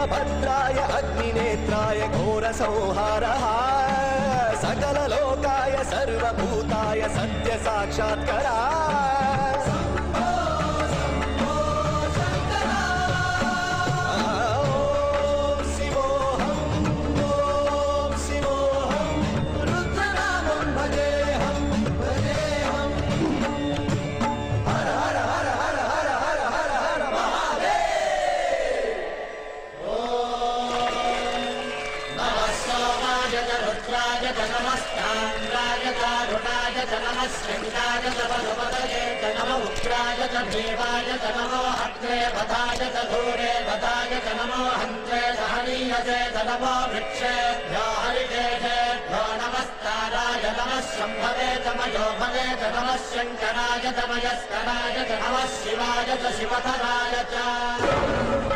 वीरभद्राय अग्निनेत्राय घोरसंहारः सकललोकाय सर्वभूताय सत्यसाक्षात्करा नमस्कृताय तपदपतये नमो उग्राय च देवाय नमो हत्रे वधाय च धूरे वधाय नमो हन्त्रे सहनीयसे नमो वृक्षेभ्यो हरिकेशेभ्यो नमस्काराय नमः शम्भवे तमयो भवे नमः शङ्कराय तमयस्कराय नमः शिवाय च शिवधराय च